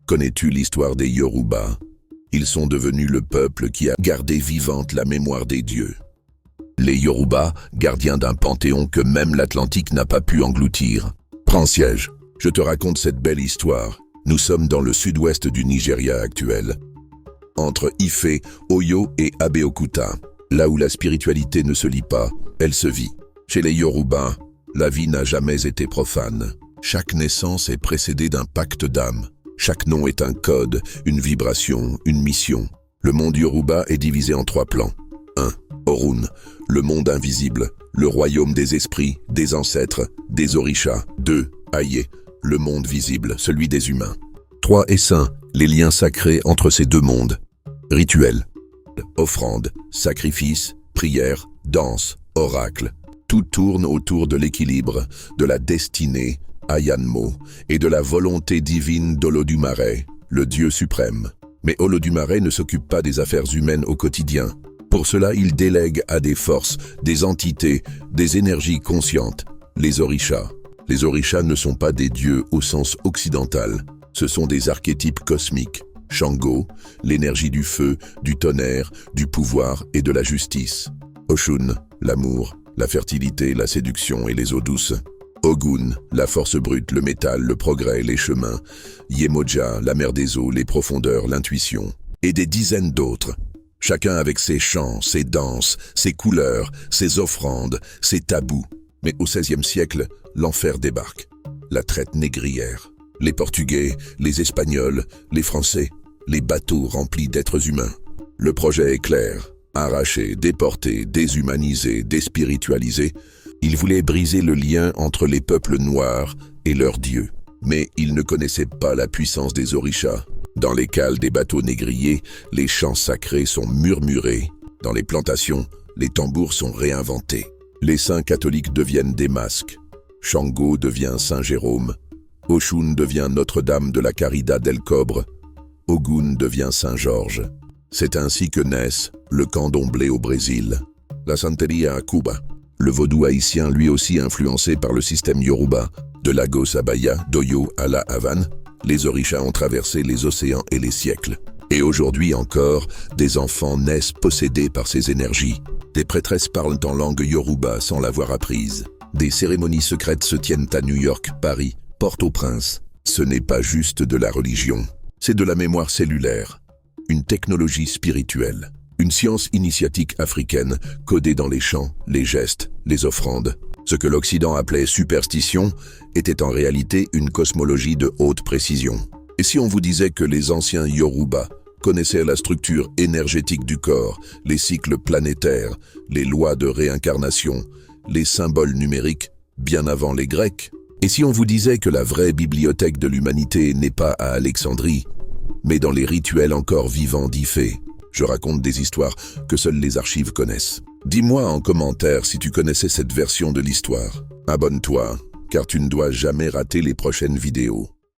Connais-tu l'histoire des Yoruba? Ils sont devenus le peuple qui a gardé vivante la mémoire des dieux. Les Yoruba, gardiens d'un panthéon que même l'Atlantique n'a pas pu engloutir. Prends siège, je te raconte cette belle histoire. Nous sommes dans le sud-ouest du Nigeria actuel, entre Ifé, Oyo et Abeokuta, là où la spiritualité ne se lit pas, elle se vit. Chez les Yoruba, la vie n'a jamais été profane. Chaque naissance est précédée d'un pacte d'âme. Chaque nom est un code, une vibration, une mission. Le monde Yoruba est divisé en 3 plans. 1. Orun, le monde invisible, le royaume des esprits, des ancêtres, des orishas. 2. Aye, le monde visible, celui des humains. 3. Essain, les liens sacrés entre ces 2 mondes. Rituels, offrandes, sacrifices, prières, danses, oracles. Tout tourne autour de l'équilibre, de la destinée, Ayanmo, et de la volonté divine d'Olodumare, le Dieu suprême. Mais Olodumare ne s'occupe pas des affaires humaines au quotidien. Pour cela, il délègue à des forces, des entités, des énergies conscientes, les orishas. Les orishas ne sont pas des dieux au sens occidental, ce sont des archétypes cosmiques. Shango, l'énergie du feu, du tonnerre, du pouvoir et de la justice. Oshun, l'amour, la fertilité, la séduction et les eaux douces. Ogun, la force brute, le métal, le progrès, les chemins. Yemoja, la mer des eaux, les profondeurs, l'intuition. Et des dizaines d'autres. Chacun avec ses chants, ses danses, ses couleurs, ses offrandes, ses tabous. Mais au XVIe siècle, l'enfer débarque. La traite négrière. Les Portugais, les Espagnols, les Français, les bateaux remplis d'êtres humains. Le projet est clair. Arrachés, déportés, déshumanisés, déspiritualisés, ils voulaient briser le lien entre les peuples noirs et leurs dieux. Mais ils ne connaissaient pas la puissance des orishas. Dans les cales des bateaux négriers, les chants sacrés sont murmurés. Dans les plantations, les tambours sont réinventés. Les saints catholiques deviennent des masques. Shango devient Saint Jérôme. Oshun devient Notre-Dame de la Caridad del Cobre. Ogun devient Saint Georges. C'est ainsi que naissent le candomblé au Brésil, la santeria à Cuba, le vaudou haïtien lui aussi influencé par le système Yoruba. De Lagos à Bahia, d'Oyo à la Havane, les orishas ont traversé les océans et les siècles. Et aujourd'hui encore, des enfants naissent possédés par ces énergies. Des prêtresses parlent en langue Yoruba sans l'avoir apprise. Des cérémonies secrètes se tiennent à New York, Paris, Port-au-Prince. Ce n'est pas juste de la religion, c'est de la mémoire cellulaire. Une technologie spirituelle, une science initiatique africaine codée dans les chants, les gestes, les offrandes. Ce que l'Occident appelait superstition était en réalité une cosmologie de haute précision. Et si on vous disait que les anciens Yoruba connaissaient la structure énergétique du corps, les cycles planétaires, les lois de réincarnation, les symboles numériques, bien avant les Grecs? Et si on vous disait que la vraie bibliothèque de l'humanité n'est pas à Alexandrie, mais dans les rituels encore vivants d'Ifé? Je raconte des histoires que seules les archives connaissent. Dis-moi en commentaire si tu connaissais cette version de l'histoire. Abonne-toi, car tu ne dois jamais rater les prochaines vidéos.